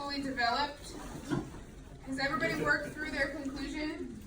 fully developed? Has everybody worked through their conclusion?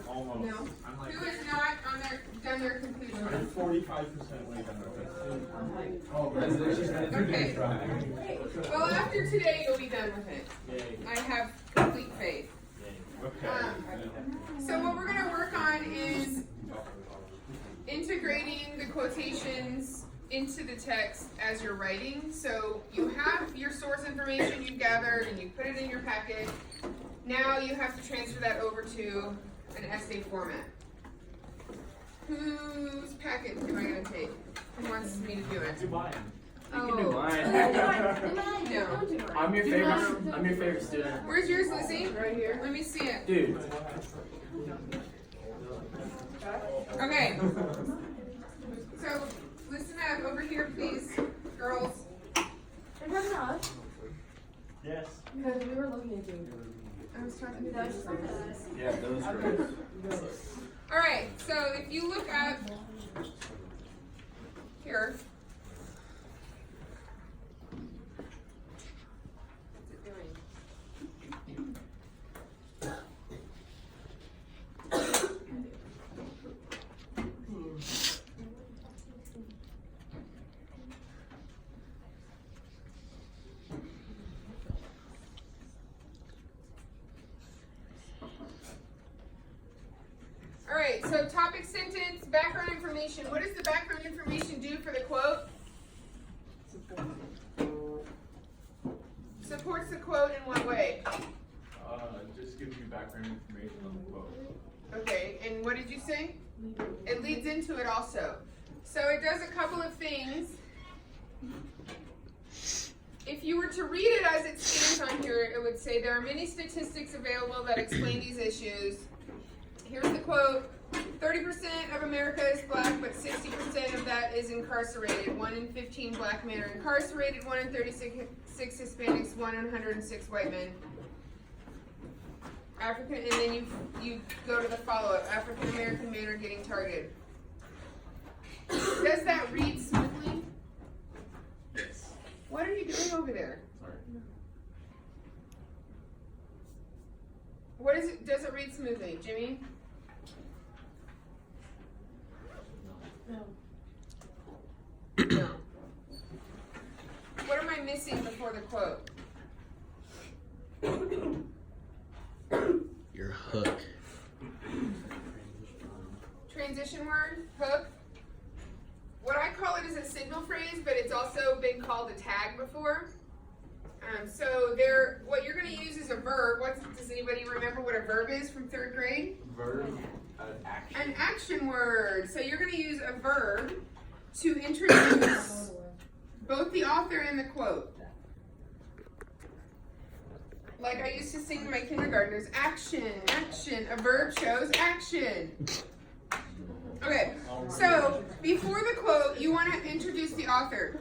Almost. No. Who has not done their conclusion? I'm 45% way done with it. Okay. Well, after today, you'll be done with it. Yay. I have complete faith. Okay. So what we're going to work on is integrating the quotations into the text as you're writing. So you have your source information you've gathered and you put it in your packet. Now you have to transfer that over to an essay format. Whose packet am I going to take? Who wants me to do it? Do mine. You can do mine. No. I'm your favorite student. Where's yours, Lizzie? Right here. Let me see it. Dude. Okay. So listen up over here, please, girls. Are you talking to us? Yes. Because we were looking at you. I was talking to That was you. just like us. Yeah, those girls. All right. So if you look up here. What's it doing? All right, so topic sentence, background information. What does the background information do for the quote? Supports the quote in what way? Just gives you background information on the quote. Okay, and what did you say? It leads into it also. So it does a couple of things. If you were to read it as it stands on here, it would say there are many statistics available that explain these issues. Here's the quote. 30% of America is black, but 60% of that is incarcerated. 1 in 15 black men are incarcerated, 1 in 36 Hispanics, 1 in 106 white men. African, and then you go to the follow-up. African American men are getting targeted. Does that read smoothly? Yes. What are you doing over there? Sorry. What is it? Does it read smoothly, Jimmy? No. No. What am I missing before the quote? Your hook. Transition word, hook. What I call it is a signal phrase, but it's also been called a tag before. So what you're going to use is a verb. Does anybody remember what a verb is from 3rd grade? Verb, action. An action word. So you're going to use a verb to introduce both the author and the quote. Like I used to sing to my kindergartners, action, action. A verb shows action. Okay, so before the quote, you want to introduce the author.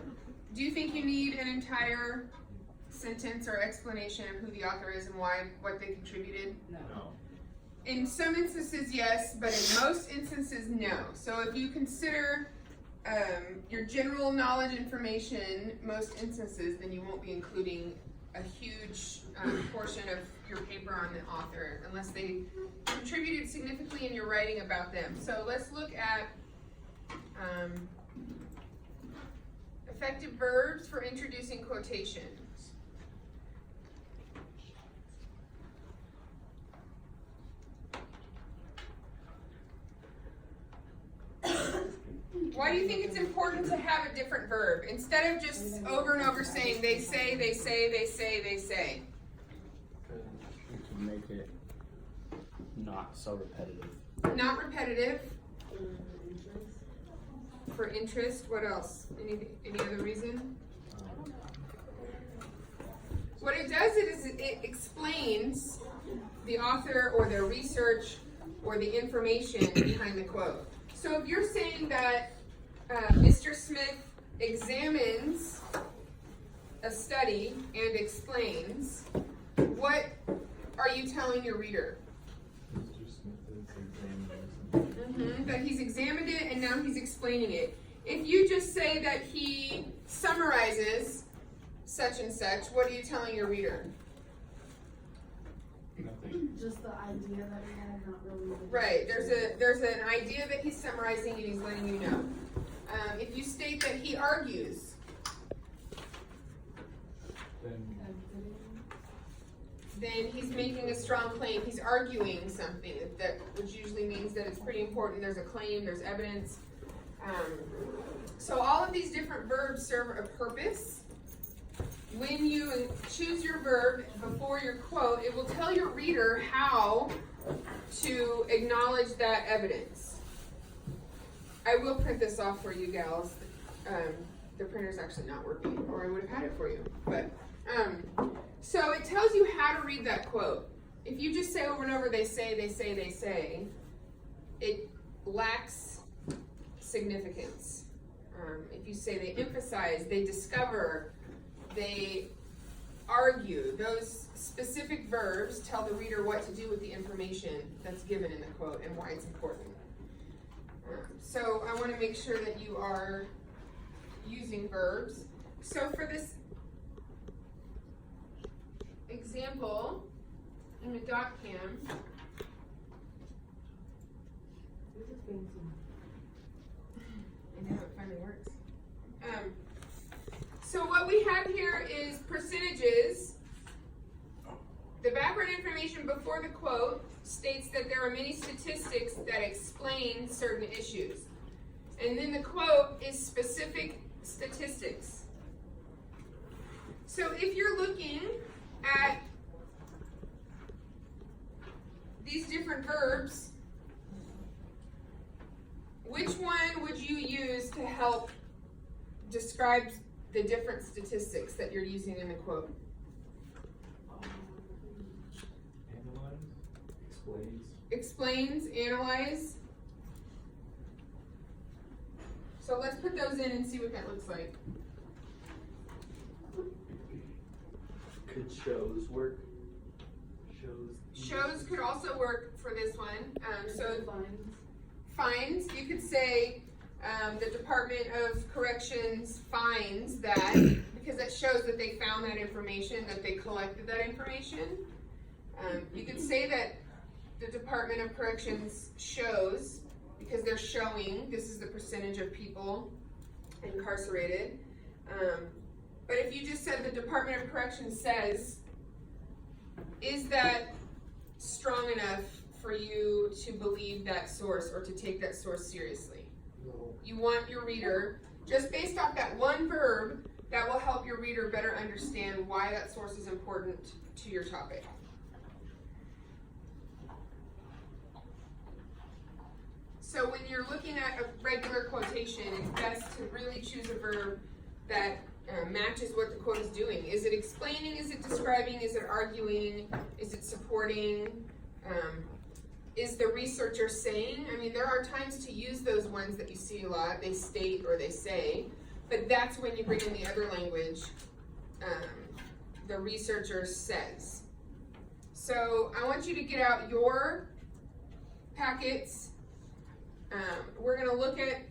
Do you think you need an entire sentence or explanation of who the author is and what they contributed? No. In some instances, yes, but in most instances, no. So if you consider your general knowledge information, most instances, then you won't be including a huge portion of your paper on the author unless they contributed significantly in your writing about them. So let's look at effective verbs for introducing quotations. Why do you think it's important to have a different verb instead of just over and over saying they say, they say, they say, they say? To make it not so repetitive. Not repetitive. For interest. What else? Any other reason? What it does is it explains the author or their research or the information behind the quote. So if you're saying that Mr. Smith examines a study and explains, what are you telling your reader? That he's examined it and now he's explaining it. If you just say that he summarizes such and such, what are you telling your reader? Nothing. Just the idea that we had, not really. Right, there's an idea that he's summarizing and he's letting you know. If you state that he argues, then he's making a strong claim. He's arguing something, which usually means that it's pretty important. There's a claim, there's evidence. So all of these different verbs serve a purpose. When you choose your verb before your quote, it will tell your reader how to acknowledge that evidence. I will print this off for you gals. The printer's actually not working, or I would have had it for you. But so it tells you how to read that quote. If you just say over and over, they say, it lacks significance. If you say they emphasize, they discover, they argue, those specific verbs tell the reader what to do with the information that's given in the quote and why it's important. So I want to make sure that you are using verbs. So for this example in the dot cam, I know it finally works. So what we have here is percentages. The background information before the quote states that there are many statistics that explain certain issues. And then the quote is specific statistics. So if you're looking at these different verbs, which one would you use to help describe the different statistics that you're using in the quote? Analyze, explains. Explains, analyze. So let's put those in and see what that looks like. Could shows work? Shows could also work for this one. So finds, you could say the Department of Corrections finds that, because that shows that they found that information, that they collected that information. You could say that the Department of Corrections shows, because they're showing this is the percentage of people incarcerated. But if you just said the Department of Corrections says, is that strong enough for you to believe that source or to take that source seriously? No. You want your reader, just based off that one verb, that will help your reader better understand why that source is important to your topic. So when you're looking at a regular quotation, it's best to really choose a verb that matches what the quote is doing. Is it explaining? Is it describing? Is it arguing? Is it supporting? Is the researcher saying? I mean, there are times to use those ones that you see a lot. They state or they say, but that's when you bring in the other language. The researcher says. So I want you to get out your packets. We're going to look at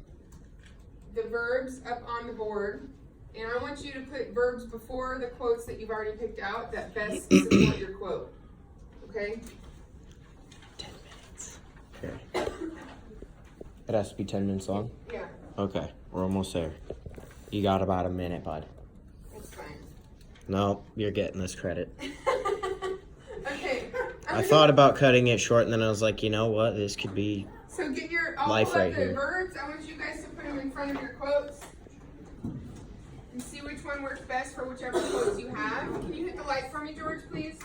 the verbs up on the board. And I want you to put verbs before the quotes that you've already picked out that best support your quote. Okay? 10 minutes. Okay. It has to be 10 minutes long? Yeah, Okay, we're almost there. You got about a minute, bud. that's fine. No, you're getting this credit. Okay. I thought about cutting it short, and then I was like, you know what? This could be So get your all life of right the here. verbs. I want you guys to put them in front of your quotes and see which one works best for whichever quotes you have. Can you hit the light for me, George, please?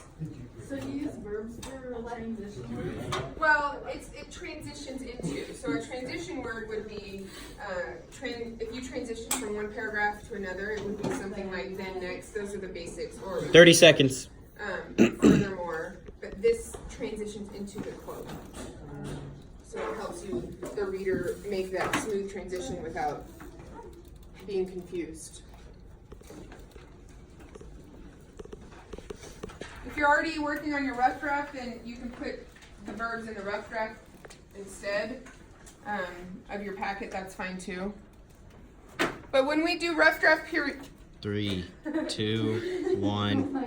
So you use verbs for transition? Well, it transitions into. So a transition word would be, if you transition from one paragraph to another, it would be something like then, next. Those are the basics. Or 30 seconds. furthermore, but this transitions into the quote. So it helps you, the reader, make that smooth transition without being confused. If you're already working on your rough draft, then you can put the verbs in the rough draft instead of your packet. That's fine too. But when we do rough draft 3, 2, 1.